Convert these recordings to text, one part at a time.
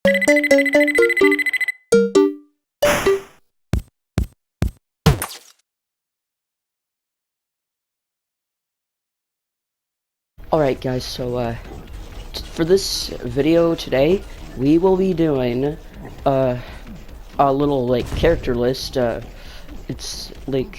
Alright guys, so for this video today, we will be doing a little like character list. It's like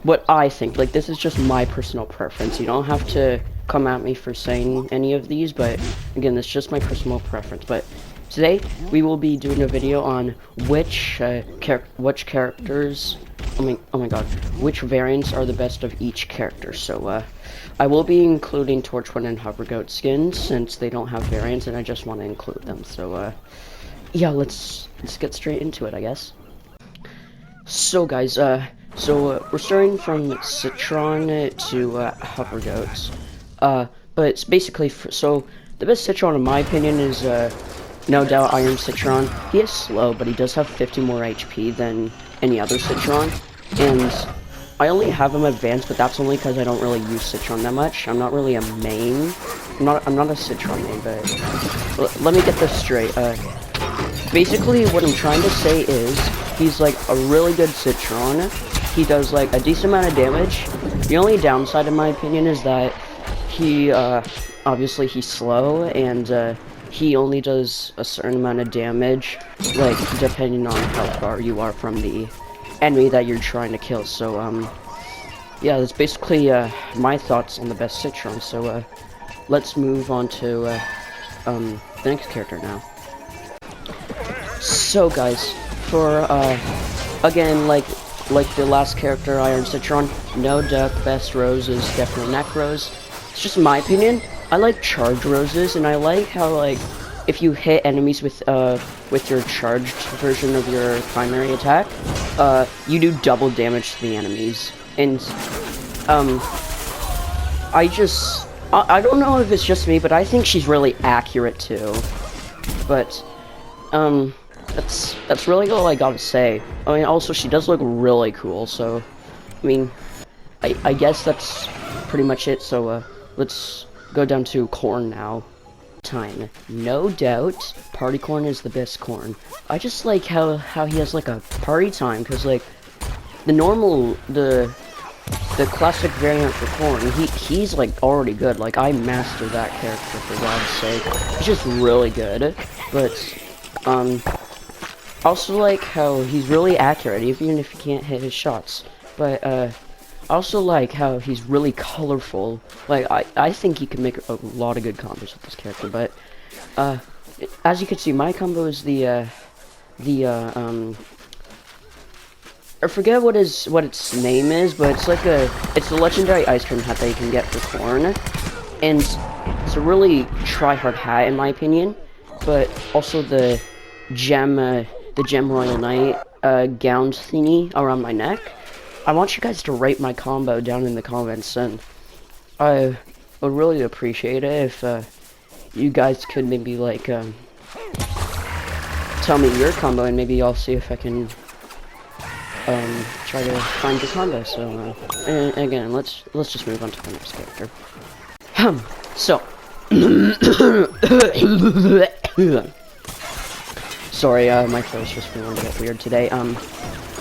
what I think. Like, this is just my personal preference. You don't have to come at me for saying any of these, but again, it's just my personal preference. But today we will be doing a video on which characters, oh my god, which variants are the best of each character. So I will be including Torchwind and Hovergoat skins since they don't have variants, and I just want to include them. So yeah, let's get straight into it, I guess. So guys, we're starting from Citron to Hovergoats. But it's basically so the best Citron in my opinion is no doubt Iron Citron. He is slow, but he does have 50 more HP than any other Citron, and I only have him advanced, but that's only because I don't really use Citron that much. I'm not really a main. I'm not a Citron main, but let me get this straight. Basically, what I'm trying to say is he's like a really good Citron. He does like a decent amount of damage. The only downside, in my opinion, is that he obviously he's slow, and he only does a certain amount of damage, like depending on how far you are from the enemy that you're trying to kill. So yeah, that's basically my thoughts on the best Citron. So let's move on to the next character now. So guys, for again, like the last character, Iron Citron, no doubt the best rose is definitely Neck Rose. It's just my opinion. I like charged roses, and I like how, like, if you hit enemies with your charged version of your primary attack, you do double damage to the enemies. And I don't know if it's just me, but I think she's really accurate too. But that's really all I gotta say. I mean, also she does look really cool, so I mean, I guess that's pretty much it. So let's go down to Corn now. Time. No doubt, Party Corn is the best corn. I just like how he has like a party time, because like the classic variant for Corn, he's like already good. Like, I mastered that character, for God's sake. He's just really good. But also like how he's really accurate even if you can't hit his shots. But I also like how he's really colorful. Like, I think he can make a lot of good combos with this character. But as you can see, my combo is I forget what its name is, but it's the legendary ice cream hat that you can get for Corn, and it's a really try-hard hat in my opinion. But also the gem Royal Knight gown thingy around my neck. I want you guys to rate my combo down in the comments, and I would really appreciate it if you guys could maybe like tell me your combo, and maybe I'll see if I can try to find your combo. So and again, let's just move on to the next character. So sorry, my throat's just feeling a bit weird today.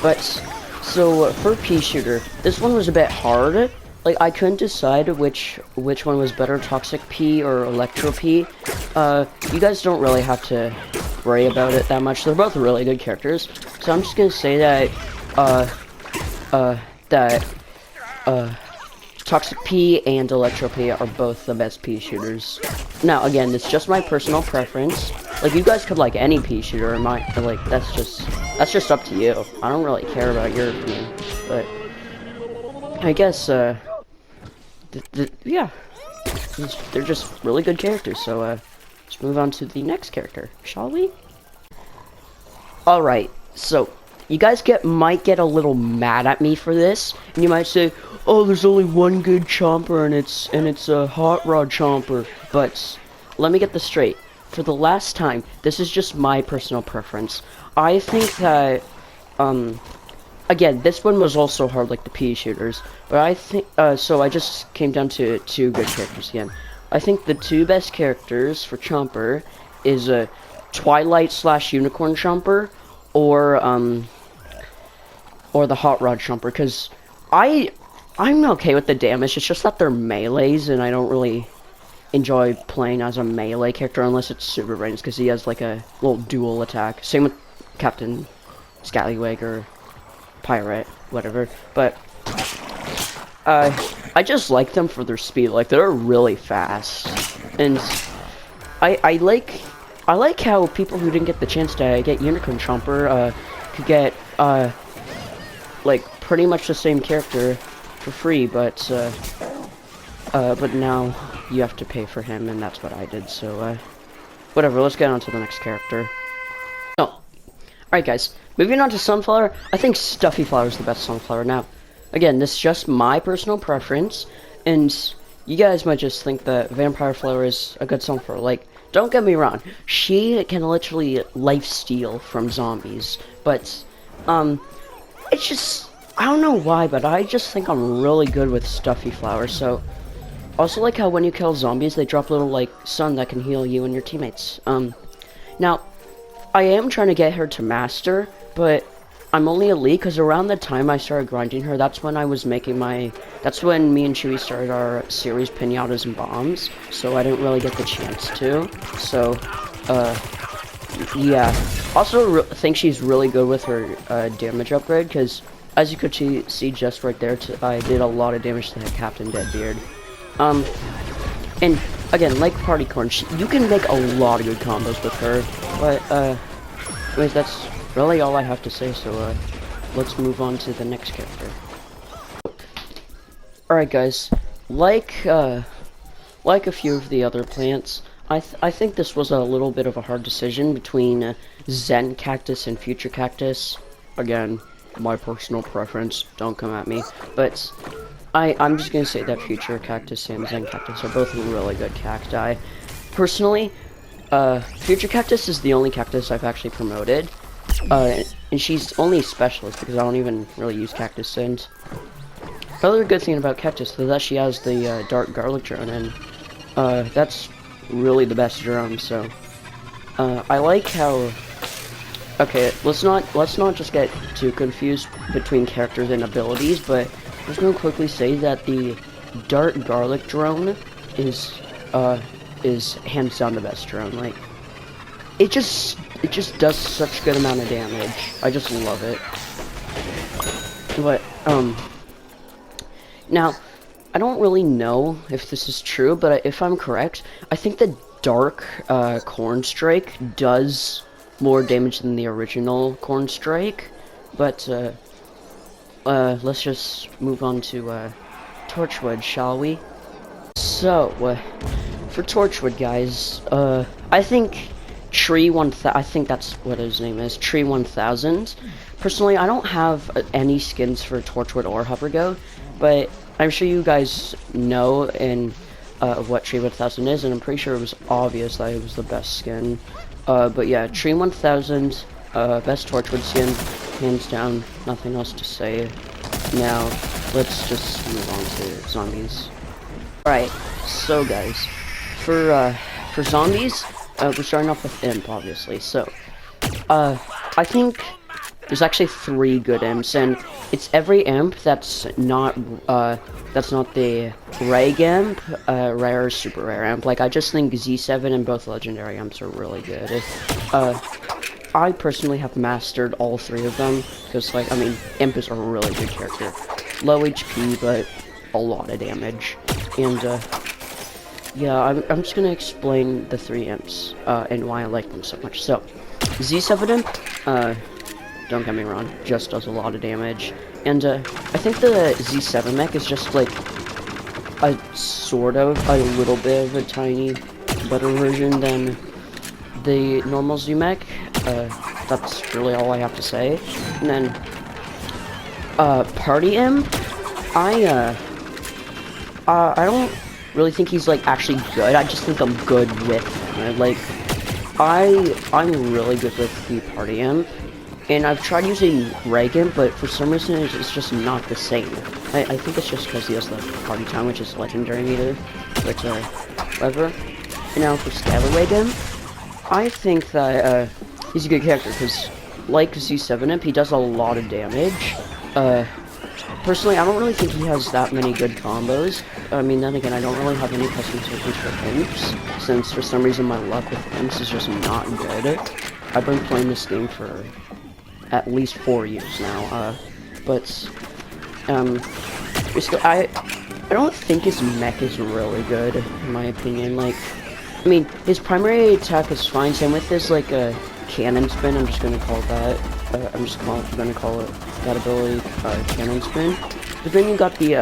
But so for pea shooter, this one was a bit hard. Like, I couldn't decide which one was better, Toxic Pea or Electro Pea. You guys don't really have to worry about it that much. They're both really good characters. So I'm just gonna say that Toxic Pea and Electro Pea are both the best pea shooters. Now, again, it's just my personal preference. Like, you guys could like any pea shooter, like that's just up to you. I don't really care about your opinion, but I guess yeah, they're just really good characters. So let's move on to the next character, shall we? All right, so you guys might get a little mad at me for this, and you might say, "Oh, there's only one good Chomper, and it's a Hot Rod Chomper." But let me get this straight. For the last time, this is just my personal preference. I think that again, this one was also hard like the pea shooters, but I think so I just came down to two good characters again. I think the two best characters for Chomper is Twilight slash Unicorn Jumper, or the Hot Rod Jumper, because I'm okay with the damage. It's just that they're melees, and I don't really enjoy playing as a melee character unless it's Super Brains, because he has like a little dual attack. Same with Captain Scallywag or Pirate, whatever. But I just like them for their speed. Like, they're really fast, and I like how people who didn't get the chance to get Unicorn Chomper could get like pretty much the same character for free, but now you have to pay for him, and that's what I did. So whatever. Let's get on to the next character. Oh, alright, guys. Moving on to Sunflower. I think Stuffy Flower is the best Sunflower. Now, again, this is just my personal preference, and you guys might just think that Vampire Flower is a good Sunflower. Like, don't get me wrong, she can literally lifesteal from zombies, but it's just, I don't know why, but I just think I'm really good with Stuffy Flower. So also like how when you kill zombies, they drop little like sun that can heal you and your teammates. Now I am trying to get her to master, but I'm only elite because around the time I started grinding her, that's when I was making that's when me and Chewy started our series Pinatas and Bombs, so I didn't really get the chance to. So, yeah. Also, think she's really good with her damage upgrade, because as you could see just right there, I did a lot of damage to that Captain Deadbeard. And again, like Party Corn, you can make a lot of good combos with her, but, anyways, that's really all I have to say, so let's move on to the next character. Alright, guys, like a few of the other plants, I think this was a little bit of a hard decision between Zen Cactus and Future Cactus. Again, my personal preference, don't come at me, but I'm just gonna say that Future Cactus and Zen Cactus are both really good cacti. Personally, Future Cactus is the only cactus I've actually promoted. And she's only a specialist because I don't even really use Cactus Sins. The other good thing about Cactus is that she has the Dark Garlic drone, and that's really the best drone. So I like how. Okay, let's not just get too confused between characters and abilities, but I'm just gonna quickly say that the Dark Garlic drone is hands down the best drone. Like, it just does such a good amount of damage. I just love it. But now I don't really know if this is true, but if I'm correct, I think the Dark Corn Strike does more damage than the original Corn Strike. But let's just move on to Torchwood, shall we? So for Torchwood, guys, I think I think that's what his name is, Tree 1000. Personally, I don't have any skins for Torchwood or Hovergoat, but I'm sure you guys know what Tree 1000 is, and I'm pretty sure it was obvious that it was the best skin. But yeah, Tree 1000, best Torchwood skin, hands down, nothing else to say. Now, let's just move on to zombies. Alright, so guys, for zombies, we're starting off with Imp, obviously. So, I think there's actually 3 good Imps, and it's every Imp that's not the Reg Imp, rare or super rare Imp. Like, I just think Z7 and both legendary Imps are really good. I personally have mastered all 3 of them, because, like, I mean, Imp is a really good character. Low HP, but a lot of damage. And, yeah, I'm just gonna explain the 3 Imps, and why I like them so much. So, Z7 Imp, don't get me wrong, just does a lot of damage. And, I think the Z7 mech is just, like, a little bit of a tiny better version than the normal Z mech. That's really all I have to say. And then, Party Imp, I don't really think he's, like, actually good. I just think I'm good with him. Like, I'm really good with the Party Imp, and I've tried using Reg Imp, but for some reason it's just not the same. I think it's just because he has the Party Time, which is legendary meter, but whatever. And now for Scallywag Imp, I think that he's a good character because, like Z7-Imp, he does a lot of damage. Personally, I don't really think he has that many good combos. I mean, then again, I don't really have any customizations for imps, since for some reason my luck with imps is just not good. I've been playing this game for at least 4 years now, I don't think his mech is really good, in my opinion. Like, I mean, his primary attack is fine, same with his, like, cannon spin, I'm just gonna call that. Gonna call it that ability, cannon spin. But then you got the,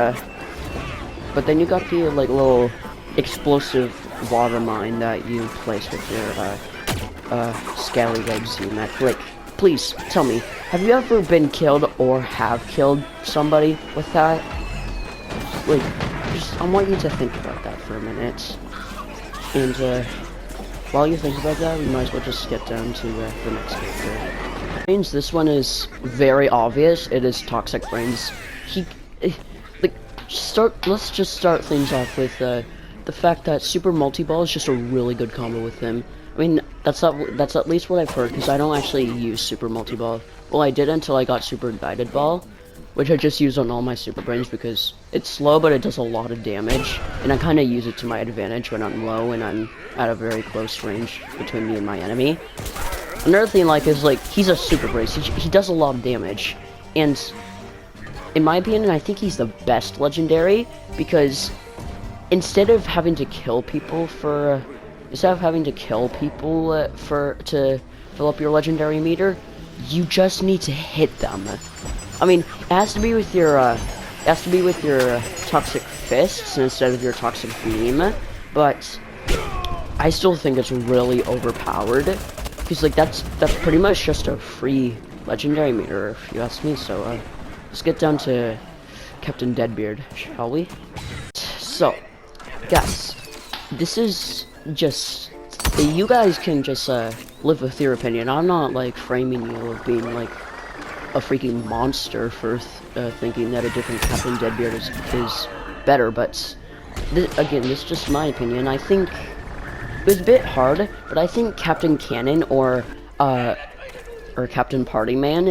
like, little explosive water mine that you place with your, Scallywag Z-Mech. Like, please, tell me, have you ever been killed or have killed somebody with that? Like, I want you to think about that for a minute. And, while you think about that, we might as well just get down to, the next character. This one is very obvious. It is Toxic Brains. Let's just start things off with, the fact that Super Multi-Ball is just a really good combo with him. I mean, that's at least what I've heard, because I don't actually use Super Multi-Ball. Well, I did until I got Super Guided Ball, which I just use on all my Super Brains because it's slow, but it does a lot of damage, and I kind of use it to my advantage when I'm low and I'm at a very close range between me and my enemy. Another thing, like, is, like, he's a Super Brace. He does a lot of damage, and in my opinion, I think he's the best legendary, because instead of having to kill people to fill up your legendary meter, you just need to hit them. I mean, it has to be with your Toxic Fists instead of your Toxic Beam, but I still think it's really overpowered, because, like, that's pretty much just a free legendary meter, if you ask me. So, let's get down to Captain Deadbeard, shall we? So, guys, this is just, you guys can just, live with your opinion. I'm not, like, framing you of being, like, a freaking monster for thinking that a different Captain Deadbeard is better, but again, this is just my opinion. I think it was a bit hard, but I think Captain Cannon or Captain Partyman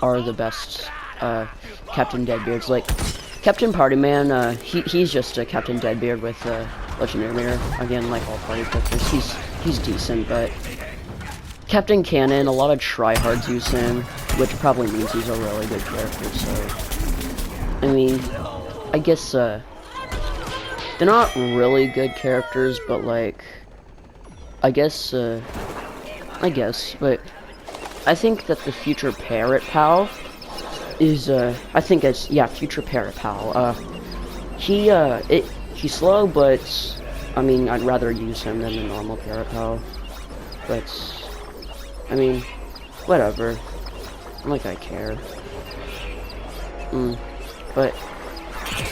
are the best Captain Deadbeards. Like, Captain Partyman, he's just a Captain Deadbeard with legendary meter. Again, like all party characters, he's decent, but Captain Cannon, a lot of tryhards use him, which probably means he's a really good character, so, I mean, I guess, they're not really good characters, but, like, I guess, but I think that the future Parrot Pal is, I think it's, yeah, future Parrot Pal, he's slow, but, I mean, I'd rather use him than the normal Parrot Pal, but, I mean, whatever. Not like I care. But,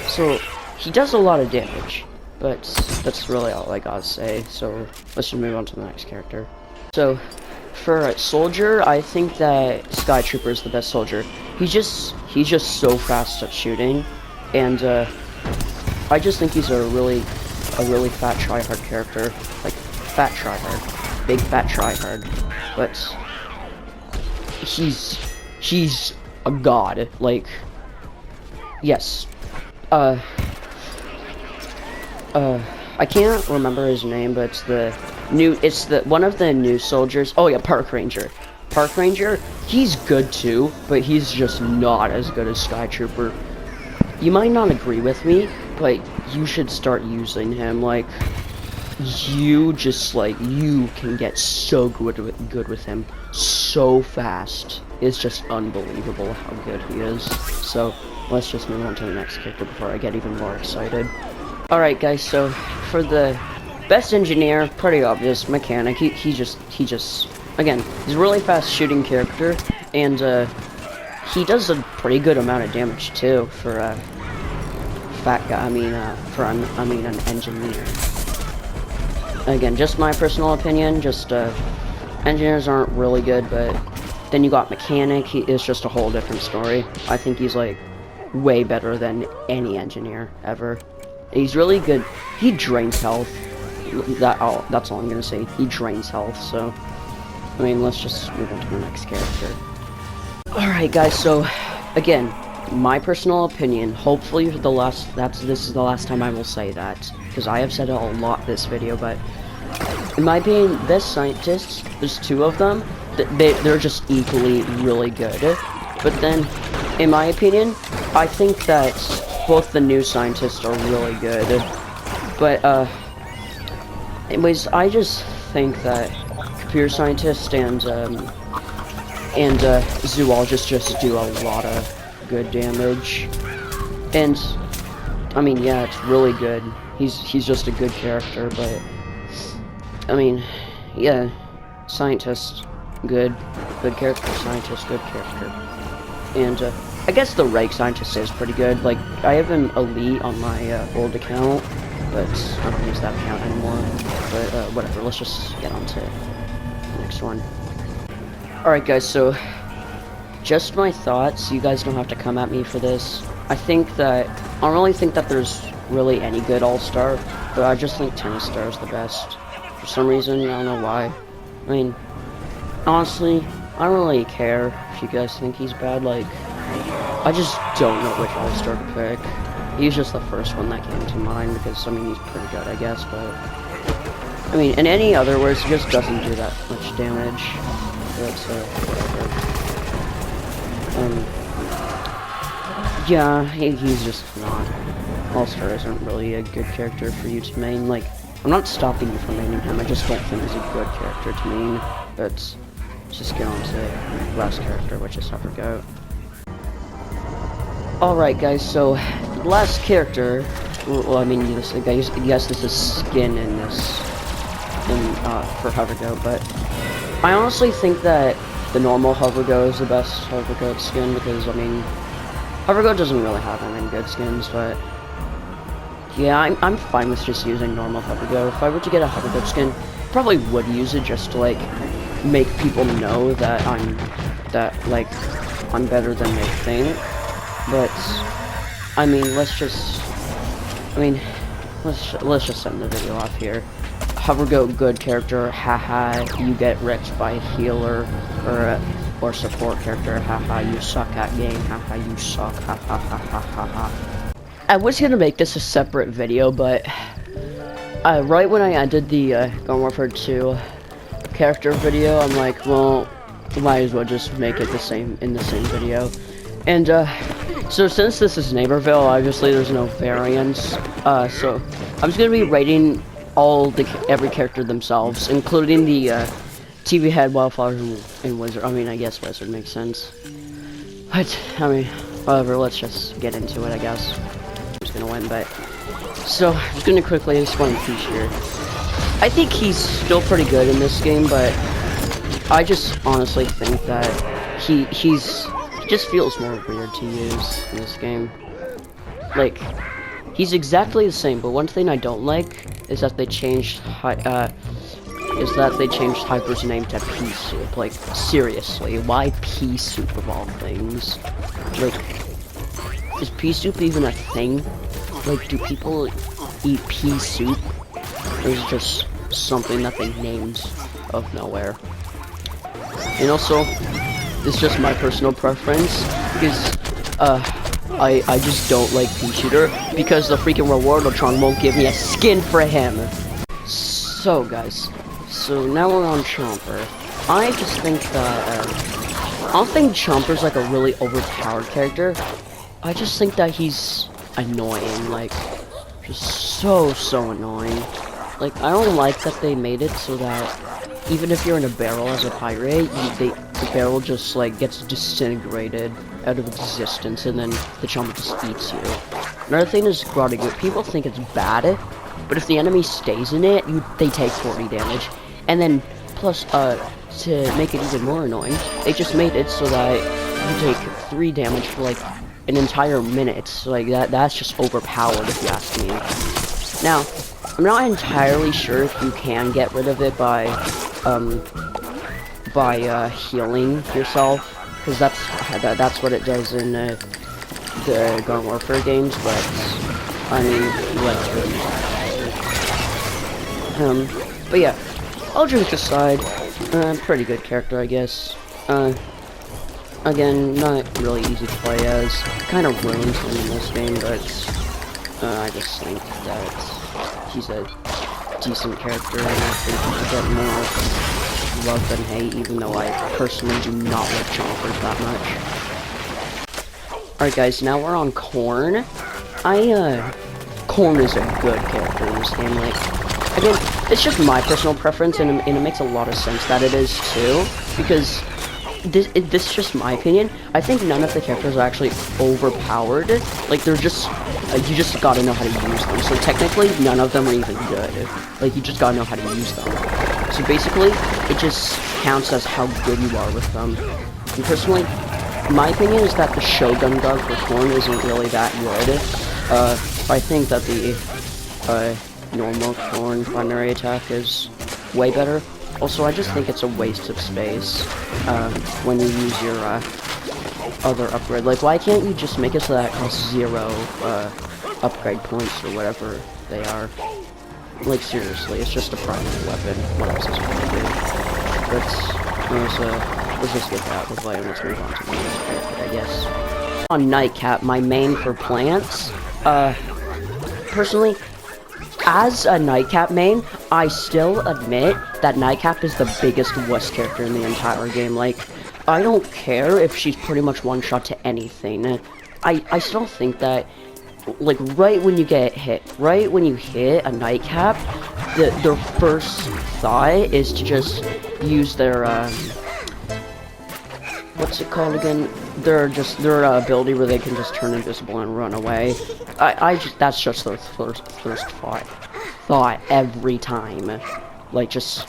so, he does a lot of damage, but that's really all I gotta say, so let's just move on to the next character. So, for Soldier, I think that Sky Trooper is the best Soldier. He's just so fast at shooting, and, I just think he's a really fat tryhard character. Like, fat tryhard. Big fat tryhard. But he's a god. Like, yes. I can't remember his name, but it's one of the new soldiers. Oh yeah, Park Ranger. Park Ranger, he's good too, but he's just not as good as Sky Trooper. You might not agree with me, but you should start using him. Like, you can get so good with him so fast. It's just unbelievable how good he is. So let's just move on to the next character before I get even more excited. Alright guys, so for the best engineer, pretty obvious, Mechanic. He just again, he's a really fast shooting character, and he does a pretty good amount of damage too for a fat guy. I mean an engineer. Again, just my personal opinion, just, engineers aren't really good, but then you got Mechanic, he is just a whole different story. I think he's, like, way better than any engineer ever. He's really good. He drains health that's all I'm gonna say. He drains health, so I mean, let's just move on to the next character. Alright guys, so again, my personal opinion, hopefully this is the last time I will say that, because I have said it a lot this video, but in my opinion, best scientists, there's two of them, they're just equally really good. But then, in my opinion, I think that both the new scientists are really good. But, anyways, I just think that computer scientists and zoologists just do a lot of good damage. And, I mean, yeah, it's really good. He's just a good character, but, I mean, yeah, scientist, good character, scientist, good character. And, I guess the rank scientist is pretty good. Like, I have an elite on my old account, but I don't use that account anymore. But, whatever, let's just get on to the next one. Alright guys, so, just my thoughts. You guys don't have to come at me for this. I don't really think that there's really any good all-star, but I just think Tennis Star is the best. For some reason, I don't know why. I mean, honestly, I don't really care if you guys think he's bad. Like, I just don't know which all-star to pick. He's just the first one that came to mind because, I mean, he's pretty good, I guess, but I mean, in any other words, he just doesn't do that much damage. That's, yeah, he's just not. All-Star isn't really a good character for you to main. Like, I'm not stopping you from maining him, I just don't think he's a good character to main. But let's just get on to the last character, which is Goat. Alright guys, so the last character, well, I mean, yes, this is skin in this, for Goat, but I honestly think that the normal Goat is the best Goat skin, because, I mean, Goat doesn't really have any good skins, but yeah, I'm fine with just using normal Goat. If I were to get a Goat skin, I probably would use it just to, like, make people know that I'm better than they think. But I mean, let's just end the video off here. Goat, good character, haha, you get wrecked by a healer or support character, haha, you suck at game, haha, you suck, haha, ha ha ha ha. I was gonna make this a separate video, but right when I ended the Garden Warfare 2 character video, I'm like, well, might as well just make it in the same video. And so since this is Neighborville, obviously there's no variants. So I'm just gonna be rating every character themselves, including the TV head, Wildflower, and Wizard. I mean, I guess Wizard makes sense. But I mean, whatever. Let's just get into it. I guess I'm just gonna win, but so I'm just gonna quickly explain Peach here. I think he's still pretty good in this game, but I just honestly think that he just feels more weird to use in this game. Like, he's exactly the same, but one thing I don't like is that they changed Hyper's name to Pea Soup. Like, seriously, why Pea Soup of all things? Like, is Pea Soup even a thing? Like, do people eat pea soup? Or is it just something that they named of nowhere? And also, it's just my personal preference, because I just don't like Pea Shooter, because the freaking Rewardotron won't give me a skin for him. So guys, so now we're on Chomper. I just think that I don't think Chomper's like a really overpowered character. I just think that he's annoying, like just so annoying. Like, I don't like that they made it so that even if you're in a barrel as a pirate, the barrel just like gets disintegrated out of existence, and then the Chomper just eats you. Another thing is Grotty. People think it's bad, but if the enemy stays in it, they take 40 damage. And then plus, to make it even more annoying, they just made it so that you take 3 damage for like an entire minute. Like that's just overpowered, if you ask me. Now, I'm not entirely sure if you can get rid of it by healing yourself, because that's what it does in the Garden Warfare games. But I mean, But yeah, all jokes aside, pretty good character, I guess. Again, not really easy to play as. Kind of ruins him in this game, but I just think that he's a decent character, and I think he should get more love than hate, even though I personally do not like chompers that much. Alright guys, now we're on Corn. Corn is a good character in this game. Like, again, it's just my personal preference, and it makes a lot of sense that it is too, because this is just my opinion. I think none of the characters are actually overpowered. Like, they're just, you just gotta know how to use them. So technically, none of them are even good. Like, you just gotta know how to use them. So basically, it just counts as how good you are with them. And personally, my opinion is that the Shogun Guard for Corn isn't really that good. I think that the normal Corn primary attack is way better. Also, I just think it's a waste of space when you use your other upgrade. Like, why can't you just make it so that it costs 0 upgrade points or whatever they are? Like, seriously, it's just a primary weapon. What else is it going to do? Let's just get that with Lion. Let's move on to the next character, I guess. On Nightcap, my main for plants, personally, as a Nightcap main, I still admit that Nightcap is the biggest wuss character in the entire game. Like, I don't care if she's pretty much one-shot to anything. I still think that, like, right when you get hit, right when you hit a Nightcap, their first thought is to just use their, what's it called again? Their ability where they can just turn invisible and run away. That's just their first thought every time. Like, just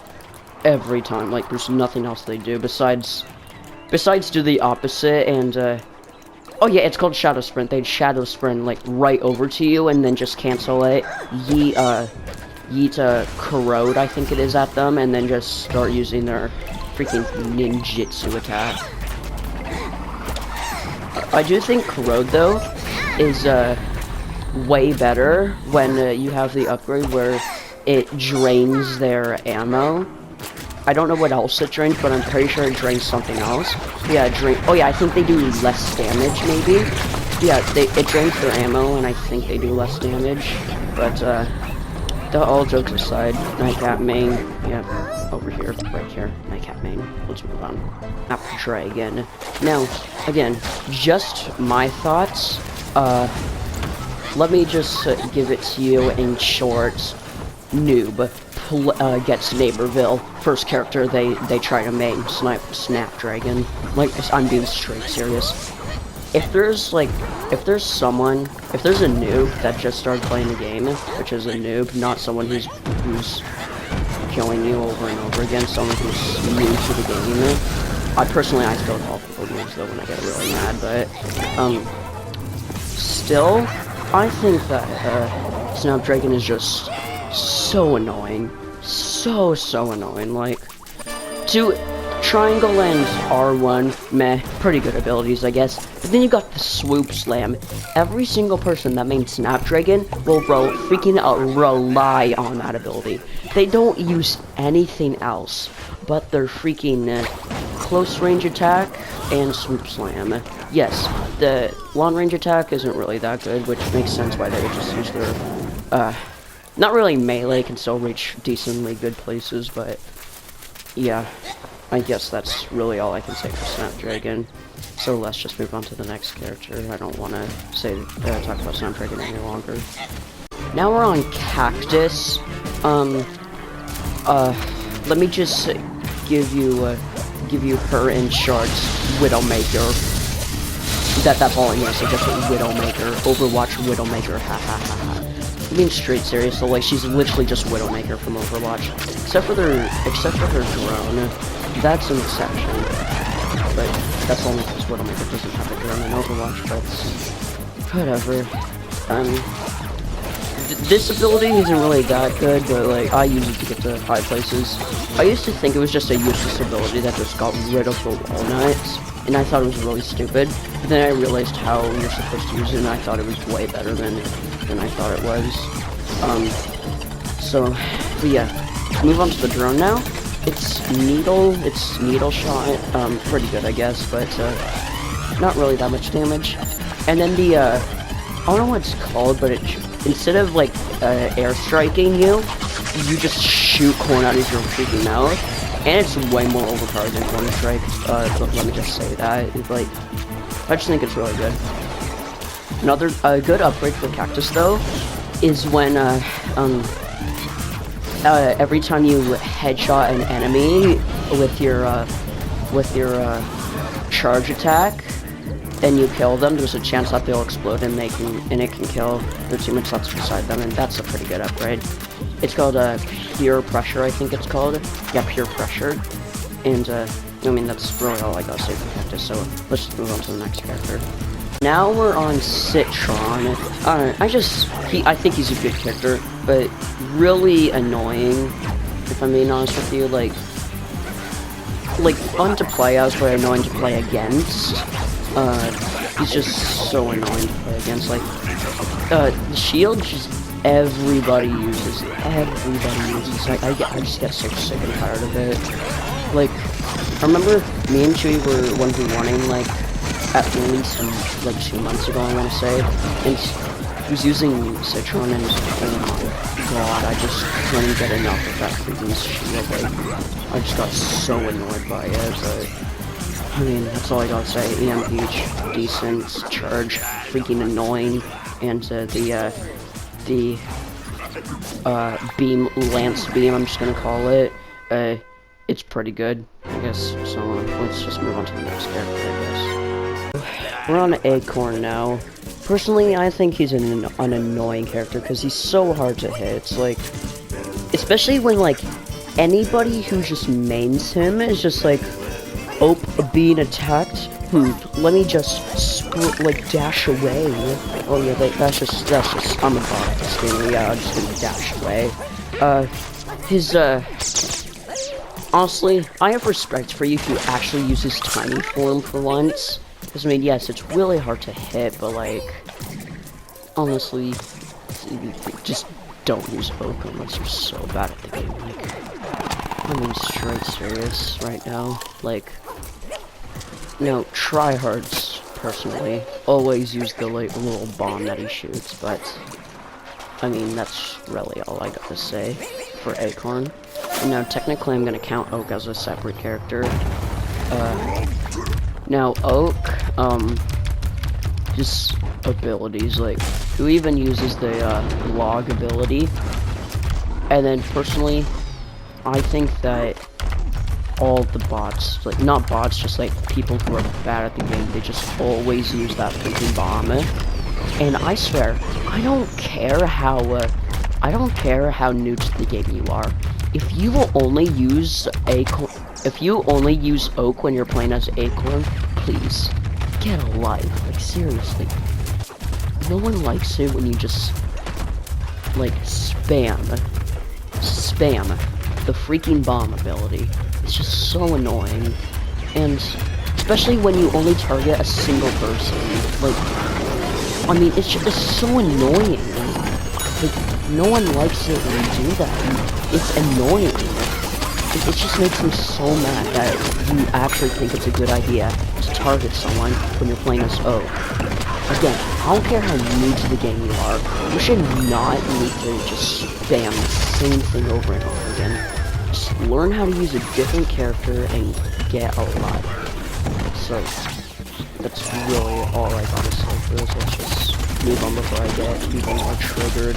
every time. Like, there's nothing else they do besides do the opposite. And oh yeah, it's called Shadow Sprint. They'd Shadow Sprint like right over to you and then just cancel it. Yeet corrode, I think it is, at them, and then just start using their freaking ninjutsu attack. I do think corrode, though, is way better when you have the upgrade where it drains their ammo. I don't know what else it drains, but I'm pretty sure it drains something else. Yeah, oh yeah, I think they do less damage, maybe. Yeah, it drains their ammo, and I think they do less damage. But all jokes aside, Nightcap main, yeah, over here, right here, Nightcap main. Let's move on. Not Dragon. Now, again, just my thoughts. Let me just give it to you in short. Noob gets Neighborville. First character they try to main, Snapdragon. Like, I'm being straight serious. If there's a noob that just started playing the game, which is a noob, not someone who's killing you over and over again, someone who's new to the game. I still call people noobs though when I get really mad, but still, I think that Snapdragon is just so annoying, so annoying. Like, Triangle and R1, meh, pretty good abilities, I guess. But then you got the Swoop Slam. Every single person that mains Snapdragon will freaking rely on that ability. They don't use anything else but their freaking close range attack and Swoop Slam. Yes, the long range attack isn't really that good, which makes sense why they would just use their, not really melee, can still reach decently good places, but yeah. I guess that's really all I can say for Snapdragon. So let's just move on to the next character. I don't want to talk about Snapdragon any longer. Now we're on Cactus. Let me just give you her in short, Widowmaker. That's all I'm gonna say, just Widowmaker. Overwatch Widowmaker, ha ha ha ha. I'm being straight serious, so like, she's literally just Widowmaker from Overwatch. Except for her drone. That's an exception, but that's only because Widowmaker doesn't have a drone in Overwatch, but whatever. This ability isn't really that good, but like, I use it to get to high places. I used to think it was just a useless ability that just got rid of the walnuts, and I thought it was really stupid, but then I realized how you're supposed to use it, and I thought it was way better than I thought it was. So But yeah, move on to the drone now. It's needle shot, pretty good I guess, but not really that much damage. And then the I don't know what it's called, but instead of like air striking you, you just shoot corn out of your freaking mouth, and it's way more overpowered than corn strike. Let me just say that. Like, I just think it's really good. Another good upgrade for Cactus though is when every time you headshot an enemy with your charge attack and you kill them, there's a chance that they'll explode and it can kill the teammates that's beside them, and that's a pretty good upgrade. It's called Pure Pressure, I think it's called. Yeah, Pure Pressure. And I mean, that's really all I gotta say for Cactus, so let's just move on to the next character. Now we're on Citron. I think he's a good character, but really annoying, if I'm being honest with you. Like fun to play as, but annoying to play against. He's just so annoying to play against. Like, the shield, just everybody uses. I just get so sick and tired of it. Like, I remember me and Chewy were 1v1ing, like, at least like 2 months ago, I want to say, and he was using Citron, and oh my god, I just couldn't get enough of that freaking shield. Like, I just got so annoyed by it, but I mean, that's all I gotta say. EMP, decent, charge, freaking annoying, and the beam, Lance beam, I'm just gonna call it, it's pretty good, I guess. So let's just move on to the next character, I guess. We're on Acorn now. Personally, I think he's an annoying character because he's so hard to hit. It's like, especially when like anybody who just mains him is just like, oh, being attacked. Let me just dash away. Oh yeah, that's just I'm a bot this game. Yeah, I'm just gonna dash away. Honestly, I have respect for you who actually uses tiny form for once. Because, I mean, yes, it's really hard to hit, but, like, honestly, just don't use Oak unless you're so bad at the game. Like, I mean, straight serious right now. Like, no, tryhards, personally, always use the, like, little bomb that he shoots, but, I mean, that's really all I got to say for Acorn. And now, technically, I'm gonna count Oak as a separate character. Now, Oak, just abilities, like, who even uses the, log ability? And then, personally, I think that all the bots, like, not bots, just, like, people who are bad at the game, they just always use that freaking bomb. And I swear, I don't care how new to the game you are. If you will only use Oak when you're playing as Acorn, please, get a life. Like, seriously. No one likes it when you just, like, spam the freaking bomb ability. It's just so annoying. And especially when you only target a single person. Like, I mean, it's just so annoying. Like, no one likes it when you do that. It's annoying. It just makes me so mad that you actually think it's a good idea to target someone when you're playing as Oak. Again, I don't care how new to the game you are, you should not need to just spam the same thing over and over again. Just learn how to use a different character and get a lot. So, that's really all I gotta say for this. Let's just move on before I get even more triggered.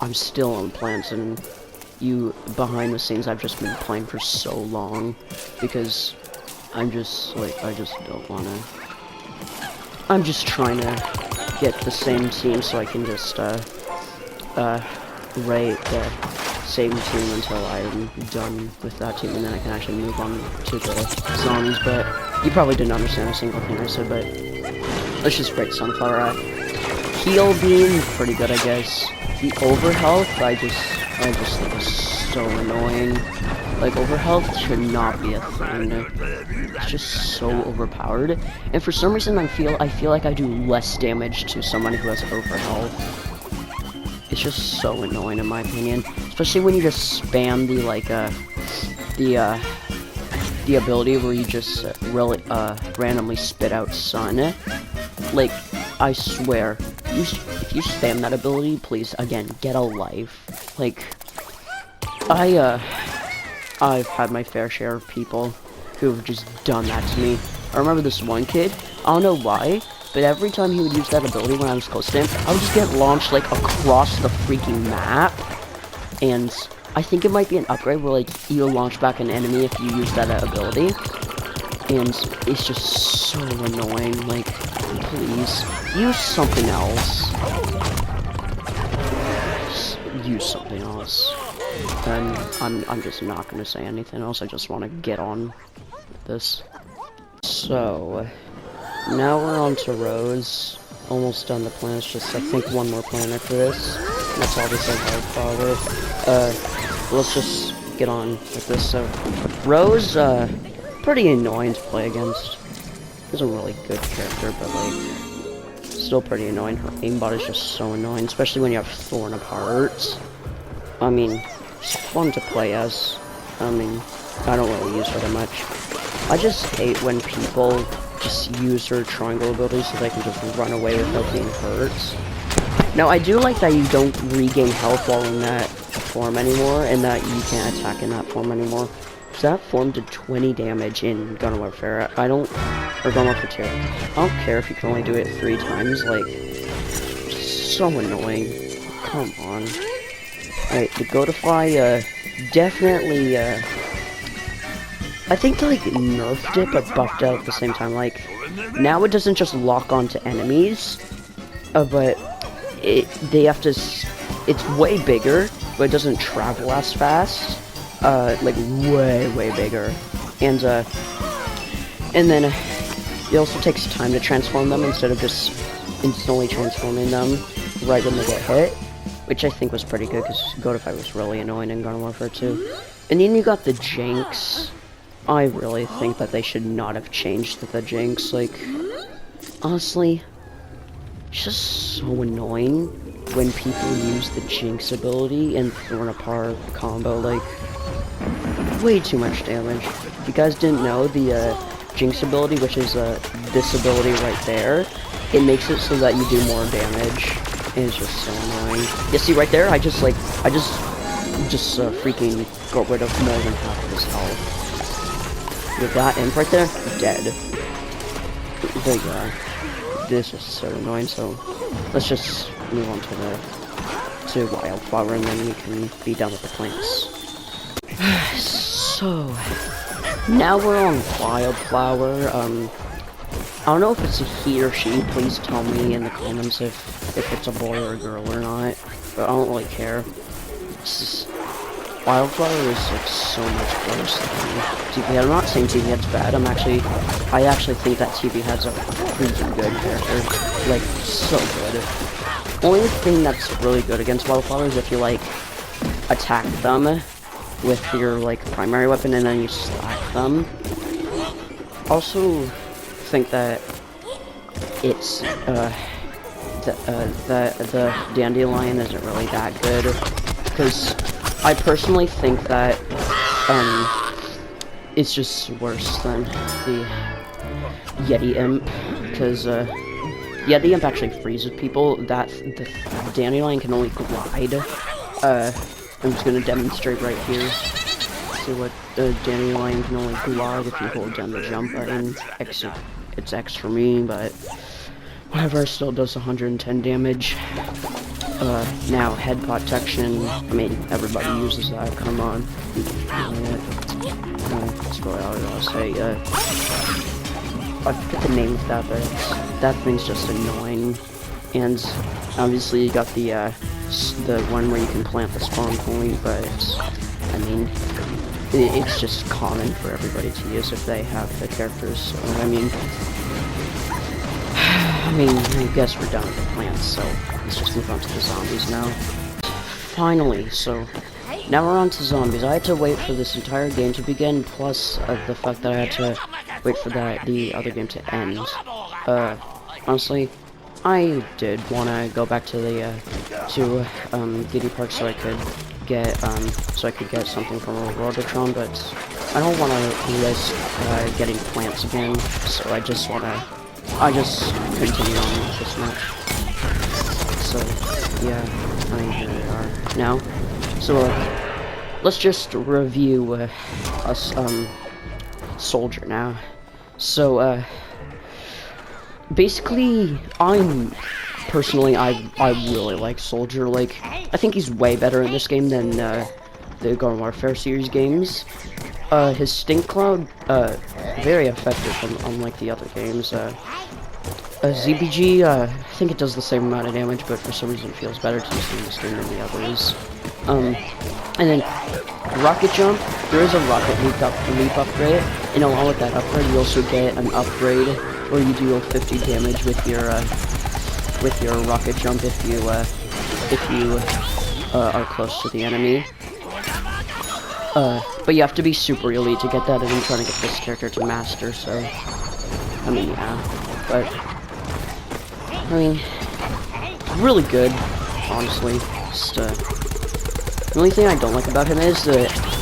I'm still on plans, and behind the scenes, I've just been playing for so long, because I'm just, like, I just don't wanna, I'm just trying to get the same team so I can just, rate the same team until I'm done with that team, and then I can actually move on to the zombies. But you probably didn't understand a single thing I said, but let's just rate Sunflower out. Heal Beam, pretty good, I guess. The overhealth, I just think is so annoying. Like, overhealth should not be a thing. It's just so overpowered. And for some reason, I feel like I do less damage to someone who has overhealth. It's just so annoying in my opinion, especially when you just spam the the ability where you just really randomly spit out sun. Like, I swear, if you spam that ability, please again get a life. Like, I've had my fair share of people who've just done that to me. I remember this one kid, I don't know why, but every time he would use that ability when I was close to him, I would just get launched, like, across the freaking map. And I think it might be an upgrade where, like, you'll launch back an enemy if you use that ability. And it's just so annoying, like, please, use something else. Just use something else. And I'm just not gonna say anything else, I just want to get on with this. So, now we're on to Rose. Almost done the planets, just I think one more planet for this. And that's all this Wildflower. Let's just get on with this. So, Rose, pretty annoying to play against. He's a really good character, but like, still pretty annoying. Her aimbot is just so annoying, especially when you have Thorn Apart. I mean, it's fun to play as. I mean, I don't really use her that much. I just hate when people just use her triangle ability so they can just run away without being hurt. Now, I do like that you don't regain health while in that form anymore, and that you can't attack in that form anymore. So that form did 20 damage in Garden Warfare. Or Garden Warfare 2. I don't care if you can only do it 3 times, like, so annoying. Come on. Alright, the gw2, definitely, I think they, like, nerfed it, but buffed it at the same time. Like, now it doesn't just lock onto enemies, but they have to, it's way bigger, but it doesn't travel as fast. Like, way bigger. And then it also takes time to transform them instead of just instantly transforming them right when they get hit, which I think was pretty good, because gw2 was really annoying in Garden Warfare 2. And then you got the Jinx. I really think that they should not have changed the Jinx. Like, honestly, it's just so annoying when people use the Jinx ability and Thorn Apart combo, like, way too much damage. If you guys didn't know, the Jinx ability, which is this ability right there, it makes it so that you do more damage. And it's just so annoying. You see right there, I just freaking got rid of more than half of his health. With that imp right there, dead. But yeah, this is so annoying, so let's just move on to Wildflower, and then we can be done with the plants. So, now we're on Wildflower. I don't know if it's a he or she, please tell me in the comments if it's a boy or a girl or not, but I don't really care. Wildflower is like so much worse than TV Head. I'm not saying TV Head's bad, I actually think that TV Head's a pretty good character. Like, so good. Only thing that's really good against Wildflower is if you, like, attack them with your, like, primary weapon and then you slack them. Also think that it's, the Dandelion isn't really that good, because I personally think that, it's just worse than the Yeti Imp, because, yeah, the Imp actually freezes people. The Dandelion can only glide. I'm just gonna demonstrate right here. See what the Dandelion can only glide if you hold down the jump button. It's X for me, but whatever, still does 110 damage. Now, head protection, I mean, everybody uses that, come on. That's what I was gonna say, I forget the name of that, but that thing's just annoying. And, obviously, you got the one where you can plant the spawn point, but, I mean, it's just common for everybody to use if they have the characters, so, I mean, I guess we're done with the plants, so let's just move on to the zombies now. Finally, so now we're on to zombies. I had to wait for this entire game to begin, plus the fact that I had to wait for the other game to end. Honestly, I did want to go back to the Giddy Park so I could get something from a Rototron, but I don't want to risk getting plants again. So I just continue on with this match. So yeah, I mean, here we are now. So let's just review us Soldier now. So basically, I really like Soldier. Like, I think he's way better in this game than the Garden Warfare series games. His Stink Cloud, very effective unlike the other games. ZBG, I think it does the same amount of damage, but for some reason it feels better to use in this game than the others. And then Rocket Jump, there is a Rocket Leap upgrade, and along with that upgrade, you also get an upgrade where you deal 50 damage with your Rocket Jump if you are close to the enemy. But you have to be super elite to get that, and I'm trying to get this character to master, so I mean, yeah, but I mean, really good, honestly. Just, the only thing I don't like about him is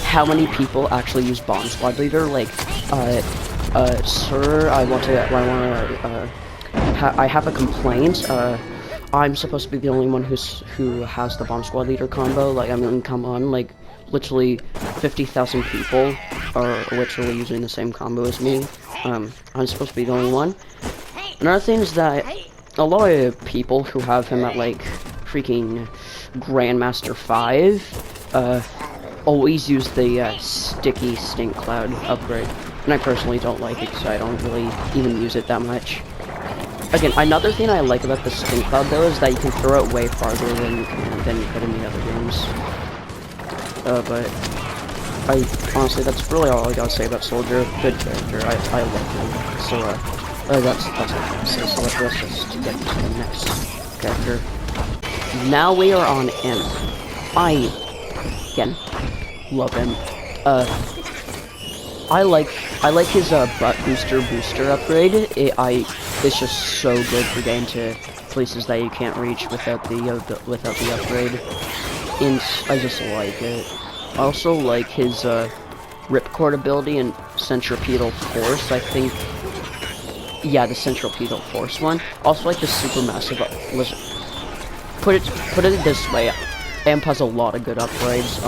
how many people actually use Bomb Squad Leader. Like, sir, I have a complaint. I'm supposed to be the only one who has the Bomb Squad Leader combo. Like, I mean, come on, like, literally 50,000 people are literally using the same combo as me. I'm supposed to be the only one. Another thing is that a lot of people who have him at, like, freaking Grandmaster 5, always use the sticky Stink Cloud upgrade. And I personally don't like it because I don't really even use it that much. Again, another thing I like about the Stink Cloud, though, is that you can throw it way farther than you could in the other games. But honestly, that's really all I gotta say about Soldier. Good character. I love him. So, that's all I gotta say. So let's just get to the next character. Now we are on M. I, again, love him. I like his butt booster upgrade. It's just so good for getting to places that you can't reach without the upgrade. And I just like it. I also like his ripcord ability and centripetal force. I think, yeah, the centripetal force one. Also like the supermassive lizard. Put it this way, Amp has a lot of good upgrades.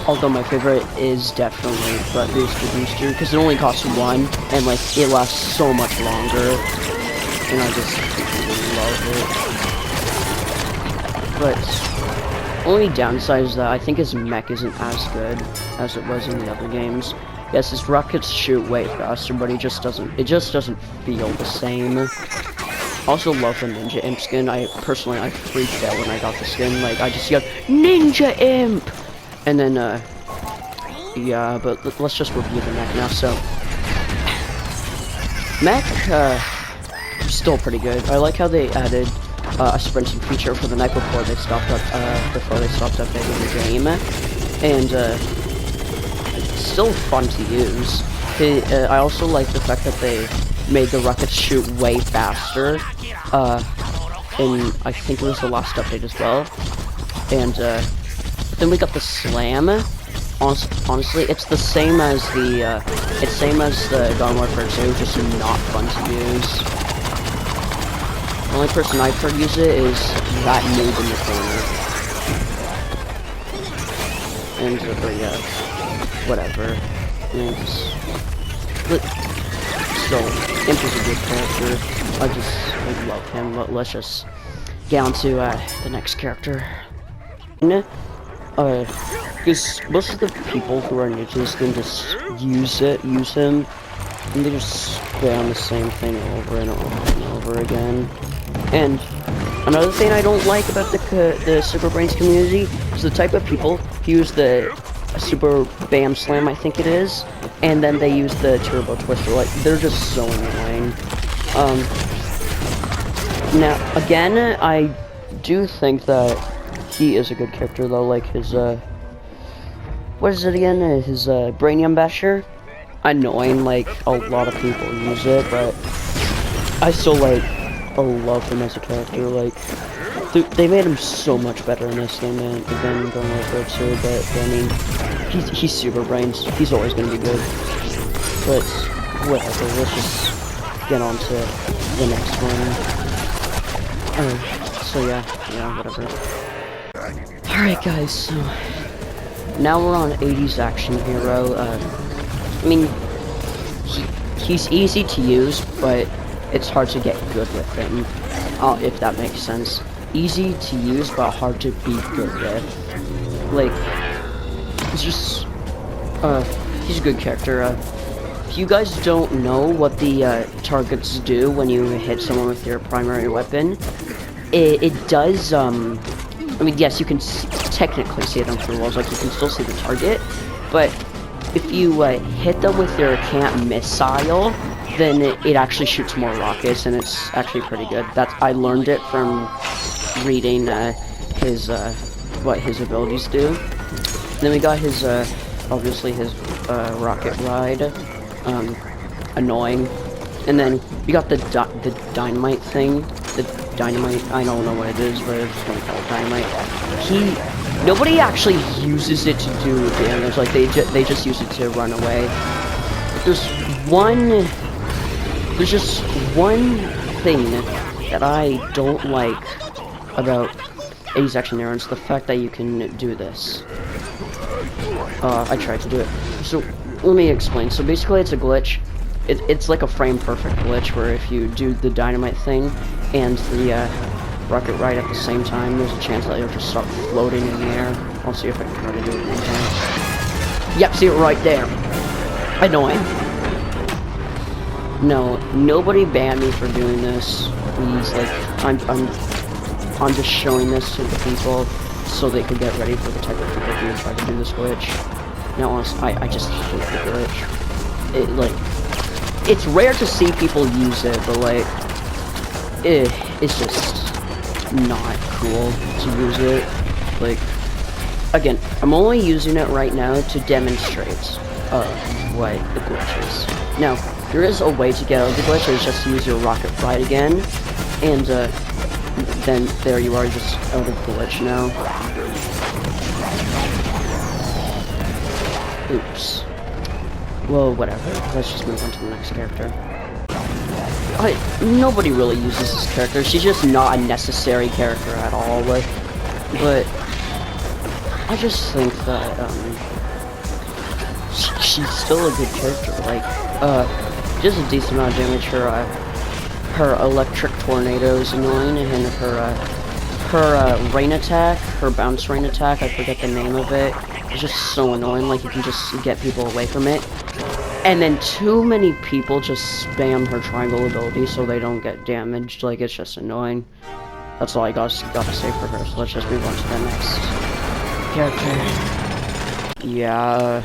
Although my favorite is definitely Butt Booster, because it only costs one, and like it lasts so much longer, and I just love it. But only downside is that I think his mech isn't as good as it was in the other games. Yes, his rockets shoot way faster, but it just doesn't feel the same. Also love the Ninja Imp skin. I freaked out when I got the skin. Like, I just yelled, Ninja Imp! And then, yeah, but let's just review the mech now. So, mech, still pretty good. I like how they added a sprinting feature for the night before they stopped updating the game. And, it's still fun to use. I also like the fact that they made the rockets shoot way faster, and I think it was the last update as well. And then we got the slam. Honestly, it's the same as the Garden Warfare 2, just not fun to use. The only person I've heard use it is that noob in the corner. And yeah, whatever. So, Imp is a good character. I love him. But let's just get on to the next character. Because most of the people who are new to this game just use him, and they just spam the same thing over and over and over again. And another thing I don't like about the Super Brains community is the type of people who use the Super Bam Slam, I think it is, and then they use the Turbo Twister. Like, they're just so annoying. Now, again, I do think that he is a good character, though. Like, his, what is it again? His, Brainium Basher? Annoying, like, a lot of people use it, but I still like, love him as a character. Like, they made him so much better in this game than going over too. But I mean, he's super brains. He's always gonna be good. But whatever. Let's just get on to the next one. So yeah, whatever. Alright guys, so now we're on 80s action hero. I mean, he's easy to use, but it's hard to get good with him, if that makes sense. Easy to use, but hard to be good with. Like, he's just, he's a good character. If you guys don't know what the targets do when you hit someone with your primary weapon, it does, I mean, yes, you can technically see it on through walls, like, you can still see the target, but if you hit them with your can't missile, then it actually shoots more rockets, and it's actually pretty good. I learned it from reading what his abilities do. Then we got his, obviously his rocket ride, annoying, and then we got the dynamite thing. The dynamite, I don't know what it is, but it's gonna call it dynamite. Nobody actually uses it to do damage. Like they just use it to run away. There's just one thing that I don't like about 80s action hero. It's the fact that you can do this. I tried to do it. So let me explain. So basically, it's a glitch. It's like a frame perfect glitch where if you do the dynamite thing and the rocket ride at the same time, there's a chance that you'll just start floating in the air. I'll see if I can try to do it one time. Yep, see it right there. Annoying. No, nobody banned me for doing this. Please, like, I'm just showing this to the people so they could get ready for the type of people who try to do this glitch. Now, honestly, I just hate the glitch. It's rare to see people use it, but like, it's just not cool to use it. Like, again, I'm only using it right now to demonstrate what the glitch is. Now, there is a way to get out of the glitch. It's just to use your rocket ride again, and then there you are, just out of the glitch now. Oops. Well, whatever. Let's just move on to the next character. Nobody really uses this character. She's just not a necessary character at all. But I just think that she's still a good character. Like, just a decent amount of damage. Her electric tornado is annoying, and her rain attack, her bounce rain attack, I forget the name of it. It's just so annoying. Like, you can just get people away from it. And then too many people just spam her triangle ability so they don't get damaged. Like, it's just annoying. That's all I got to say for her. So let's just move on to the next character. Yeah,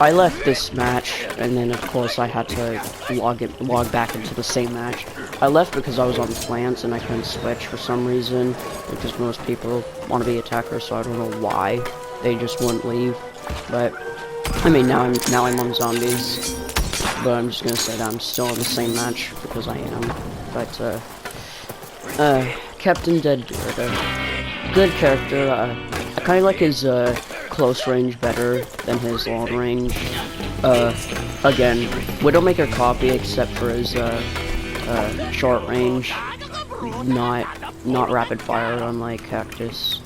I left this match, and then of course I had to log back into the same match. I left because I was on plants and I couldn't switch for some reason, because most people want to be attackers, so I don't know why they just wouldn't leave. But I mean, now I'm on zombies, but I'm just gonna say that I'm still in the same match because I am. But Captain Deadbeard, good character. I kind of like his close range better than his long range. Again, Widowmaker copy except for his short range, not rapid fire unlike Cactus.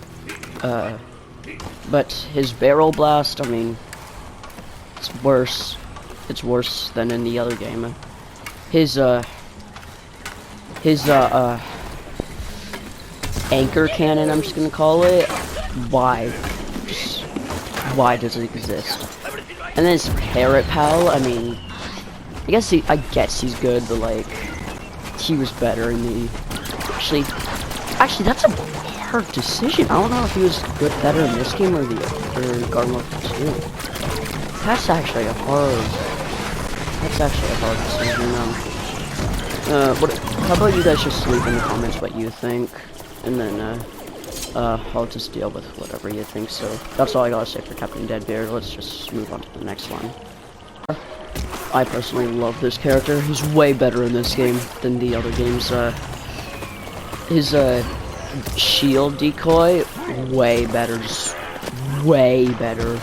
But his barrel blast, I mean, it's worse. It's worse than in the other game. His anchor cannon, I'm just gonna call it. Why does it exist? And then his parrot pal, I mean, I guess he's good, but like, he was better in the, actually that's a hard decision. I don't know if he was better in this game or Garden Warfare 2. That's actually a hard decision. How about you guys just leave in the comments what you think, and then I'll just deal with whatever you think. So that's all I gotta say for Captain Deadbeard. Let's just move on to the next one. I personally love this character. He's way better in this game than the other games. His shield decoy, way better, just way better.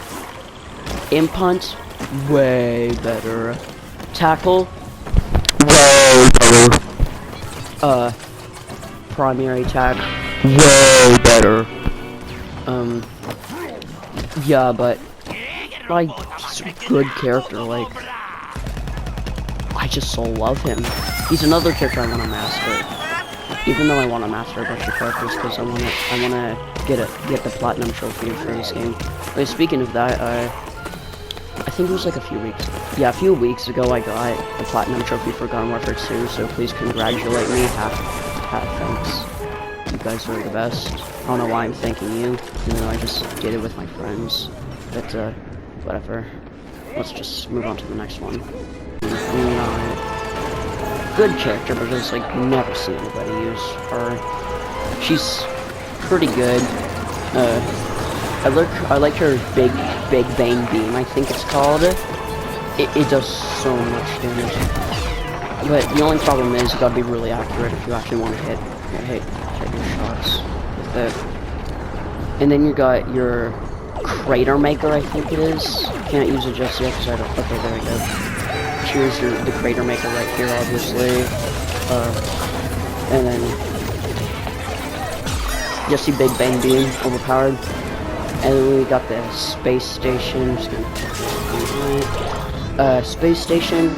Impunt, way better. Tackle, way better. Primary attack, way better. Yeah, but like, he's a good character. Like, I just so love him. He's another character I want to master. Even though I want to master a bunch of characters, because I wanna get the platinum trophy for this game. But speaking of that, I think it was like a few weeks. Yeah, a few weeks ago I got the platinum trophy for Garden Warfare 2. So please congratulate me. Thanks. You guys are the best. I don't know why I'm thanking you, even though I just did it with my friends. But whatever. Let's just move on to the next one. Good character, but just like never seen anybody use her. She's pretty good. I like her big bang beam, I think it's called. It does so much damage. But the only problem is you gotta be really accurate if you actually want to hit your shots with it. And then you got your crater maker, I think it is. Can't use it just yet because I don't. Okay, there we go. Here's the crater maker right here, obviously. And then you see Big Bang Beam, overpowered. And then we got the space station. Just gonna space station.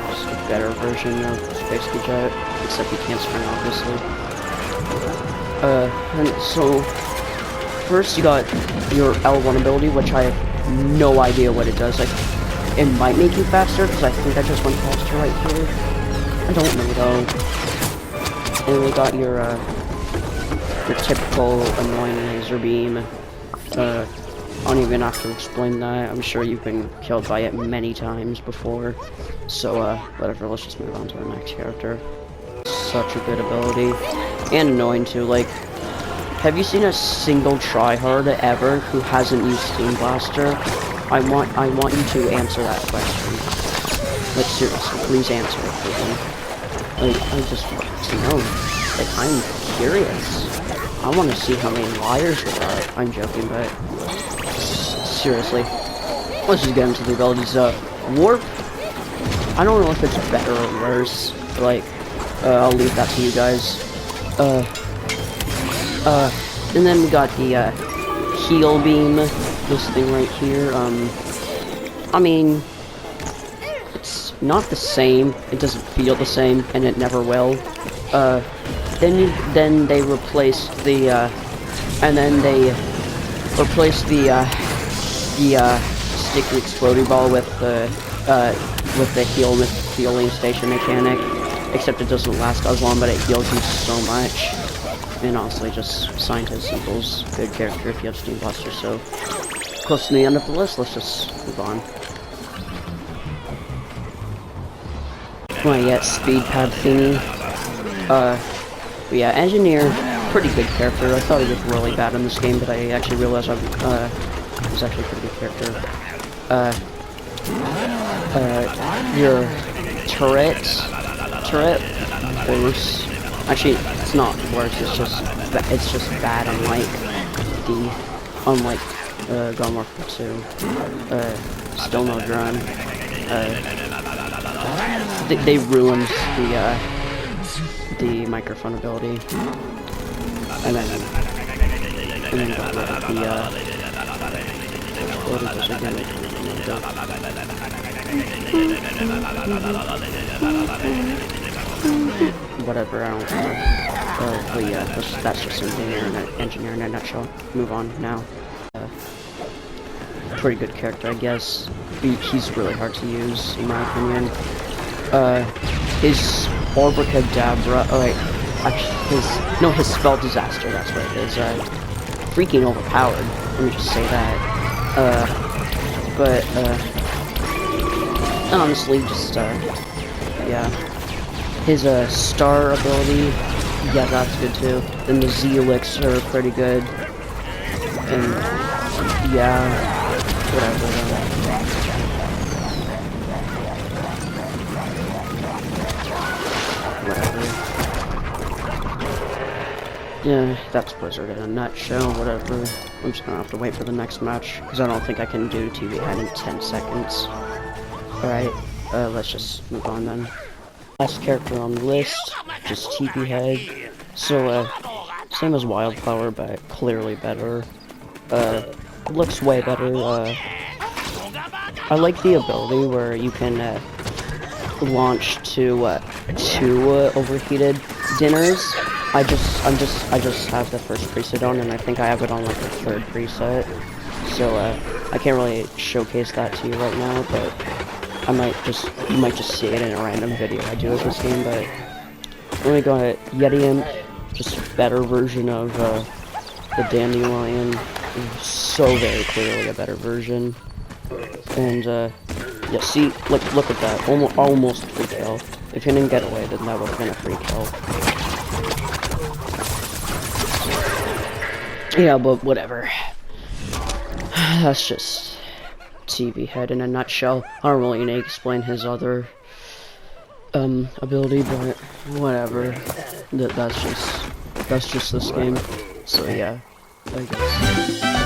Just a better version of Space Jet, except you can't sprint, obviously. And so first you got your L1 ability, which I have no idea what it does. Like, it might make you faster, because I think I just went faster right here. I don't know though. And we got your typical annoying laser beam. I don't even have to explain that. I'm sure you've been killed by it many times before. So whatever, let's just move on to the next character. Such a good ability. And annoying too, like, have you seen a single tryhard ever who hasn't used Steam Blaster? I want you to answer that question. Like, seriously, please answer it for me. Like, I just want to know. Like, I'm curious. I want to see how many liars there are. I'm joking, but seriously. Let's just get into the abilities. Warp. I don't know if it's better or worse. Like, I'll leave that to you guys. And then we got the heal beam. This thing right here. I mean, it's not the same. It doesn't feel the same, and it never will. Then they replaced the sticky exploding ball with the healing station mechanic. Except it doesn't last as long, but it heals you so much. And honestly, just Scientist equals good character if you have Steam Blaster. So close to the end of the list. Let's just move on. Right, yeah, speed pad thingy. But yeah, Engineer, pretty good character. I thought he was really bad in this game, but I actually realized he was actually a pretty good character. Your turret worse. Actually, it's not worse. It's just bad. Unlike Garden Warfare 2. Still no drone. They ruined the microphone ability, and then got rid of whatever, I don't know. But yeah, that's just engineer in a nutshell. Move on now. Pretty good character, I guess. He's really hard to use, in my opinion. His Orbicadabra, his Spell Disaster, that's what it is. Freaking overpowered, let me just say that. Honestly, just, yeah. His, Star ability, yeah, that's good too. Then the Z-Elixir are pretty good. And, yeah, whatever. Yeah, that's Blizzard in a nutshell, whatever. I'm just gonna have to wait for the next match, because I don't think I can do TV head in 10 seconds. Alright, let's just move on then. Last character on the list, just TV head. So, same as Wildflower, but clearly better. Looks way better. I like the ability where you can, launch two overheated dinners. I just have the first preset on, and I think I have it on like the third preset. So I can't really showcase that to you right now, but you might just see it in a random video I do of this game. But let me go ahead, Yeti Imp, just a better version of the Dandelion, so very clearly a better version. And yeah, see, look at that, almost free kill. If he didn't get away, then that would have been a free kill. Yeah, but whatever. That's just TV head in a nutshell. I don't really need to explain his other ability, but whatever. That's just this game. So yeah, I guess.